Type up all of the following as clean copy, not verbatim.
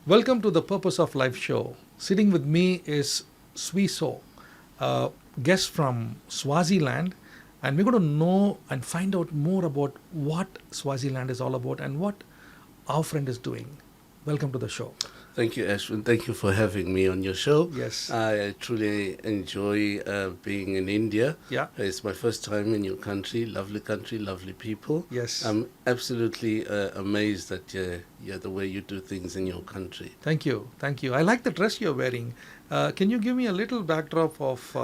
Welcome to the Purpose of Life show. Sitting with me is Sifiso, a guest from Swaziland, and we're going to know and find out more about what Swaziland is all about and what our friend is doing. Welcome to the show. Thank you, Ashwin. Thank you for having me on your show. Yes. I truly enjoy being in India. Yeah. It's my first time in your country, lovely people. Yes. I'm absolutely amazed at the way you do things in your country. Thank you. Thank you. I like the dress you're wearing. Can you give me a little backdrop of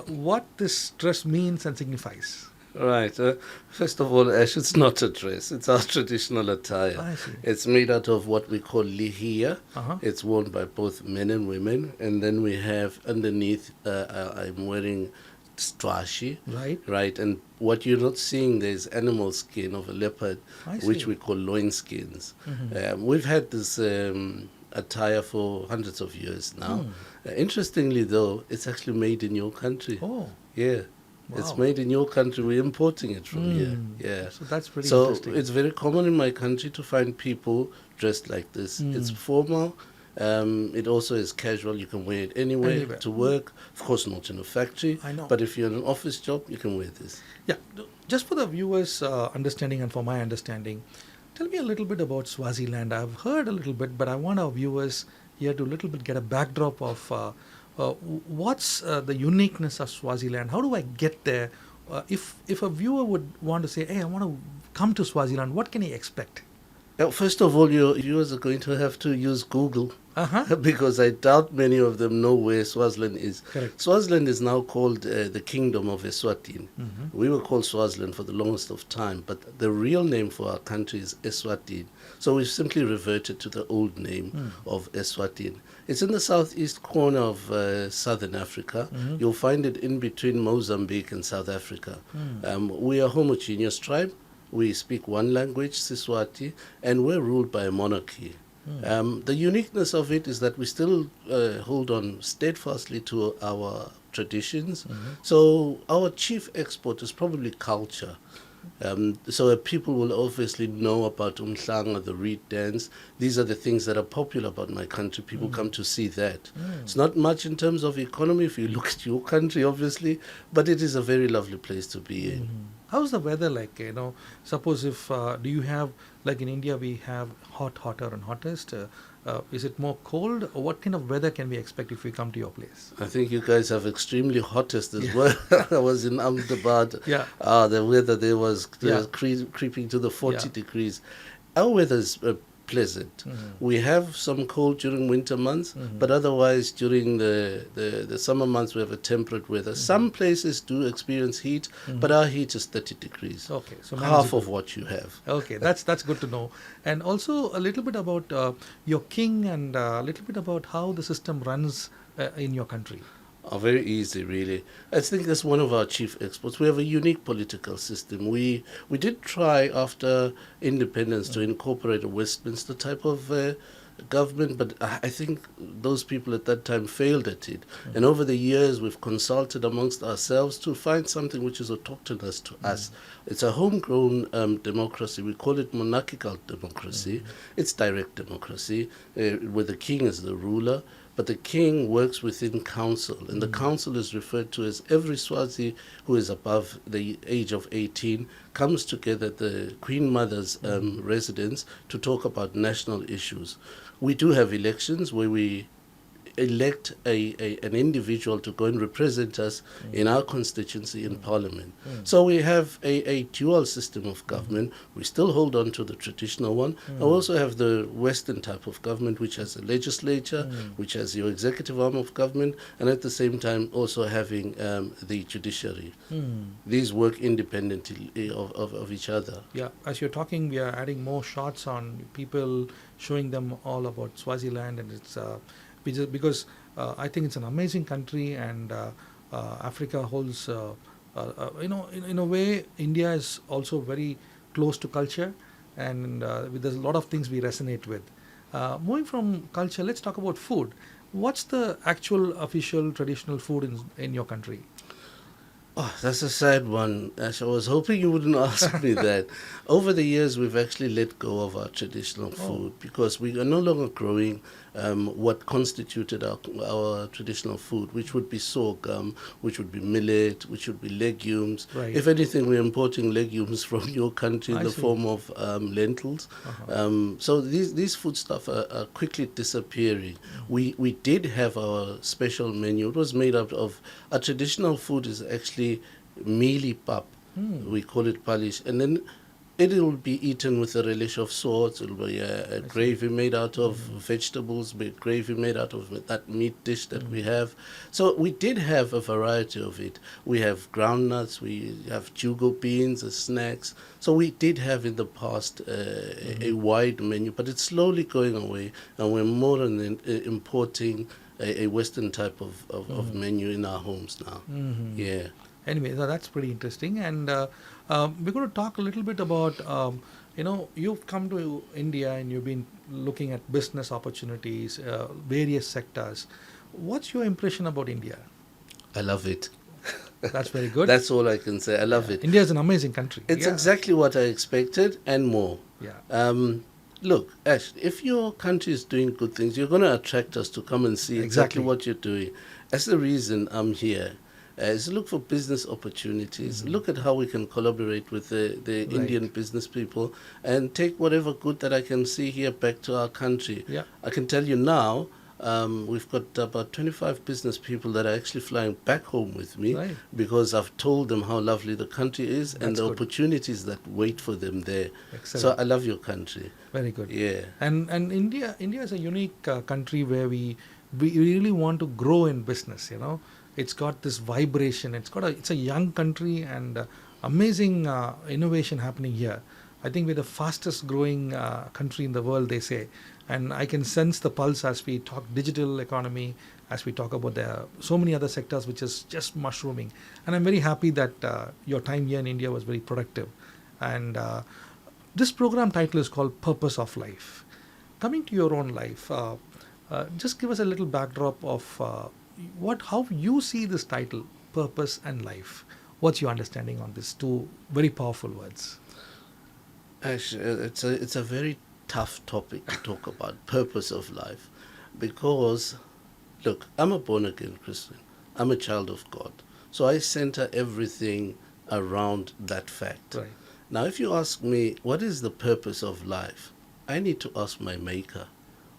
what this dress means and signifies? Right. First of all, Ash, it's not a dress. It's our traditional attire. I see. It's made out of what we call lihia. Uh-huh. It's worn by both men and women. And then we have underneath, I'm wearing strashi. Right. Right. And what you're not seeing there is animal skin of a leopard, I see. which we call loin skins. Mhm. We've had this attire for hundreds of years now. Interestingly, though, it's actually made in your country. Oh. Yeah. Wow. It's made in your country. We're importing it from here. Yeah. So that's pretty So interesting. it's very common in my country to find people dressed like this. It's formal. It also is casual. You can wear it anywhere to work. Of course, not in a factory. I know. But if you're in an office job, you can wear this. Yeah, just for the viewers' understanding and for my understanding, tell me a little bit about Swaziland. I've heard a little bit, but I want our viewers here to a little bit get a backdrop of what's the uniqueness of Swaziland. How do I get there? If a viewer would want to say, hey, I want to come to Swaziland, what can he expect? First of all, your viewers are going to have to use Google Uh-huh. because I doubt many of them know where Swaziland is. Correct. Swaziland is now called the Kingdom of Eswatini. We were called Swaziland for the longest of time, but the real name for our country is Eswatini. So we've simply reverted to the old name of Eswatini. It's in the southeast corner of southern Africa. You'll find it in between Mozambique and South Africa. We are a homogeneous tribe. We speak one language, Siswati, and we're ruled by a monarchy. The uniqueness of it is that we still hold on steadfastly to our traditions. So our chief export is probably culture. So people will obviously know about Umhlanga, the reed dance. These are the things that are popular about my country. People come to see that. It's not much in terms of economy if you look at your country, obviously, but it is a very lovely place to be in. How's the weather like? Suppose if do you have, like in India we have hot, hotter and hottest. Is it more cold? Or what kind of weather can we expect if we come to your place? I think you guys have extremely hottest as well. I was in Ahmedabad. Yeah. The weather there was Yeah. creeping to the 40 Yeah. degrees. Our weather is pleasant. We have some cold during winter months, but otherwise during the summer months we have a temperate weather. Some places do experience heat, but our heat is 30 degrees. Okay, so Half manageable. of what you have. Okay, that's good to know. And also a little bit about your king and a little bit about how the system runs in your country. Very easy, really. I think that's one of our chief exports. We have a unique political system. We did try after independence to incorporate a Westminster type of government, but I think those people at that time failed at it. And over the years, we've consulted amongst ourselves to find something which is autochthonous to us. It's a homegrown democracy. We call it monarchical democracy. It's direct democracy, where the king is the ruler. But the king works within council, and the council is referred to as every Swazi who is above the age of 18 comes together at the Queen Mother's residence to talk about national issues. We do have elections where we elect an individual to go and represent us in our constituency in Parliament. So we have a dual system of government. We still hold on to the traditional one. I also have the Western type of government, which has a legislature, which has your executive arm of government, and at the same time also having the judiciary. These work independently of each other. Yeah, as you're talking, we are adding more shots on people, showing them all about Swaziland, and it's because I think it's an amazing country, and Africa holds, in a way, India is also very close to culture, and there's a lot of things we resonate with. Moving from culture, let's talk about food. What's the actual official traditional food in your country? Oh, that's a sad one, Ash. I was hoping you wouldn't ask me that. Over the years, we've actually let go of our traditional Oh, food because we are no longer growing what constituted our traditional food, which would be sorghum, which would be millet, which would be legumes. right. If anything, we're importing legumes from your country in I the see. form of lentils. Uh-huh. So these foodstuff are quickly disappearing. We did have our special menu. It was made up of our traditional food is actually mealy pap. Hmm. We call it palish, and then it will be eaten with a relish of sorts. It will be a I see. gravy made out of Mm-hmm. vegetables, gravy made out of that meat dish that we Mm-hmm. have. So we did have a variety of it. We have groundnuts, we have jugo beans as snacks. So we did have in the past a Mm-hmm. wide menu, but it's slowly going away, and we're more than importing a Western type of Mm-hmm. menu in our homes now. Mm-hmm. Yeah. Anyway, that's pretty interesting. And we're going to talk a little bit about, you've come to India and you've been looking at business opportunities, various sectors. What's your impression about India? I love it. That's very good. That's all I can say. I love Yeah. it. India is an amazing country. It's Yeah. exactly what I expected and more. Yeah. Look, Ash, if your country is doing good things, you're going to attract us to come and see exactly Exactly. what you're doing. That's the reason I'm here. Is look for business opportunities. Look at how we can collaborate with the Right. Indian business people and take whatever good that I can see here back to our country. Yeah. I can tell you now, we've got about 25 business people that are actually flying back home with me Right. because I've told them how lovely the country is and That's the good. opportunities that wait for them there. So Excellent. I love your country. Very good. Yeah. And India is a unique country where we really want to grow in business. It's got this vibration. It's a young country and amazing innovation happening here. I think we're the fastest growing country in the world, they say, and I can sense the pulse as we talk digital economy, as we talk about so many other sectors which is just mushrooming. And I'm very happy that your time here in India was very productive. And this program title is called Purpose of Life. Coming to your own life, just give us a little backdrop of how you see this title, Purpose and Life. What's your understanding on these two very powerful words? Actually, it's a very tough topic to talk about, purpose of life, because look, I'm a born again Christian. I'm a child of God, so I center everything around that fact. Right. Now, if you ask me what is the purpose of life, I need to ask my Maker,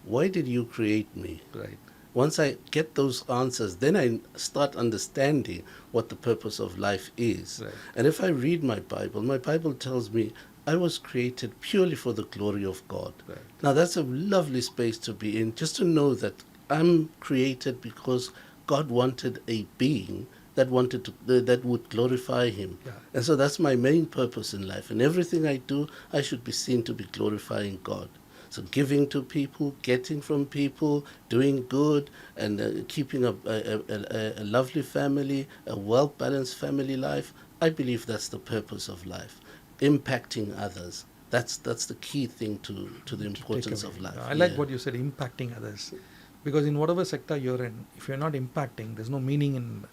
why did you create me? Right. Once I get those answers, then I start understanding what the purpose of life is. Right. And if I read my Bible tells me I was created purely for the glory of God. Right. Now that's a lovely space to be in, just to know that I'm created because God wanted a being that would glorify Him. Yeah. And so that's my main purpose in life. And everything I do, I should be seen to be glorifying God. So giving to people, getting from people, doing good, and keeping a lovely family, a well-balanced family life, I believe that's the purpose of life. Impacting others. That's the key thing to the To take importance away. of life. I like what you said, impacting others. Because in whatever sector you're in, if you're not impacting, there's no meaning in,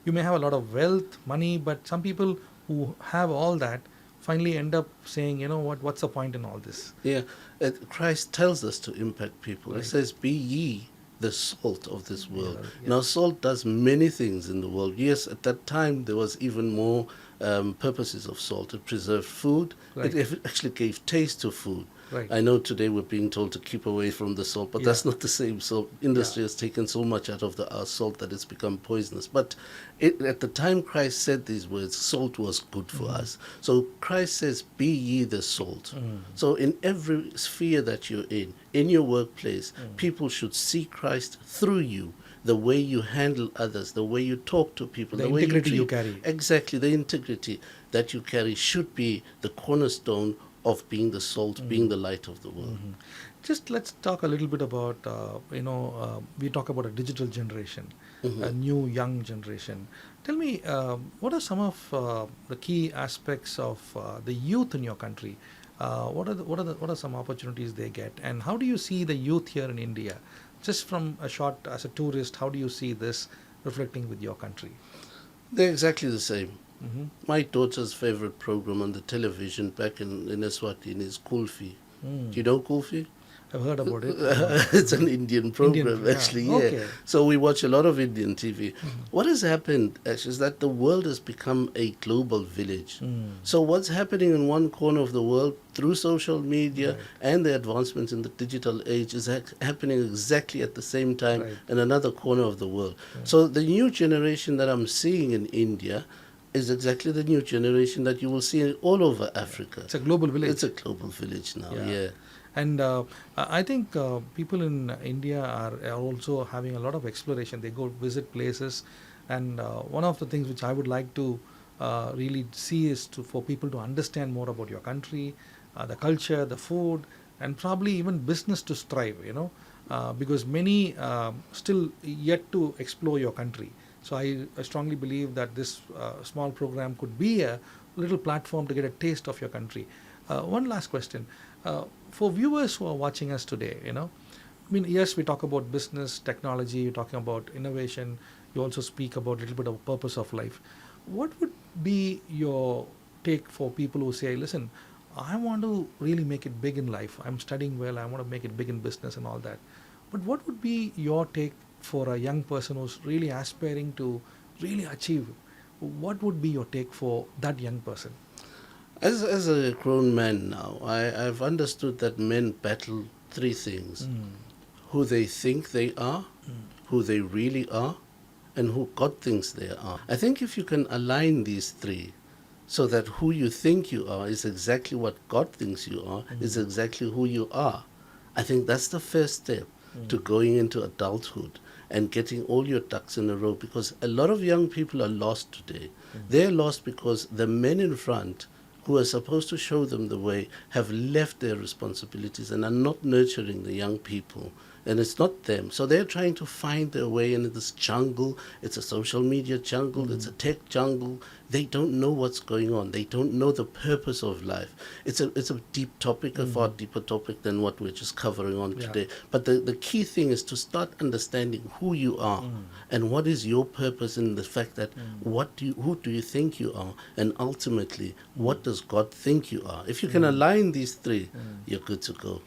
you may have a lot of wealth, money, but some people who have all that finally end up saying, what's the point in all this? Yeah, Christ tells us to impact people. Right. He says, "Be ye the salt of this world." Yeah. Now, salt does many things in the world. Yes, at that time there was even more purposes of salt. It preserved food. Right. It actually gave taste to food. Right. I know today we're being told to keep away from the salt, but Yeah. that's not the same. So industry Yeah. has taken so much out of our salt that it's become poisonous. But at the time Christ said these words, salt was good for us. So Christ says, "Be ye the salt." So in every sphere that you're in your workplace, people should see Christ through you. The way you handle others, the way you talk to people, The the way integrity you treat- carry. Exactly, the integrity that you carry should be the cornerstone of being the salt, being the light of the world. Just let's talk a little bit about, we talk about a digital generation, a new young generation. Tell me, what are some of the key aspects of the youth in your country? What are some opportunities they get, and how do you see the youth here in India? Just from as a tourist, how do you see this reflecting with your country? They're exactly the same. Mm-hmm. My daughter's favorite program on the television back in Eswatini is Kulfi. Mm. Do you know Kulfi? I've heard about it. Yeah. It's an Indian program, Indian, yeah. actually, yeah. Okay. So we watch a lot of Indian TV. Mm. What has happened, actually, is that the world has become a global village. Mm. So what's happening in one corner of the world through social media Right. and the advancements in the digital age is happening exactly at the same time Right. in another corner of the world. Yeah. So the new generation that I'm seeing in India is exactly the new generation that you will see all over Africa. It's a global village. It's a global village now, Yeah. yeah. And I think people in India are also having a lot of exploration. They go visit places, and one of the things which I would like to really see is for people to understand more about your country, the culture, the food, and probably even business to strive. Because many still yet to explore your country. So I strongly believe that this small program could be a little platform to get a taste of your country. One last question. For viewers who are watching us today, I mean, yes, we talk about business, technology, you're talking about innovation, you also speak about a little bit of purpose of life. What would be your take for people who say, listen, I want to really make it big in life. I'm studying well, I want to make it big in business and all that. But what would be your take for a young person who's really aspiring to really achieve? What would be your take for that young person? As a grown man now, I've understood that men battle three things: Mm. who they think they are, who they really are, and who God thinks they are. I think if you can align these three so that who you think you are is exactly what God thinks you are, is exactly who you are, I think that's the first step to going into adulthood and getting all your ducks in a row, because a lot of young people are lost today. They're lost because the men in front who are supposed to show them the way have left their responsibilities and are not nurturing the young people. And it's not them. So they're trying to find their way in this jungle. It's a social media jungle. It's a tech jungle. They don't know what's going on. They don't know the purpose of life. It's a deep topic, a far deeper topic than what we're just covering on today. But the key thing is to start understanding who you are and what is your purpose in the fact that who do you think you are, and ultimately what does God think you are. If you can align these three, you're good to go.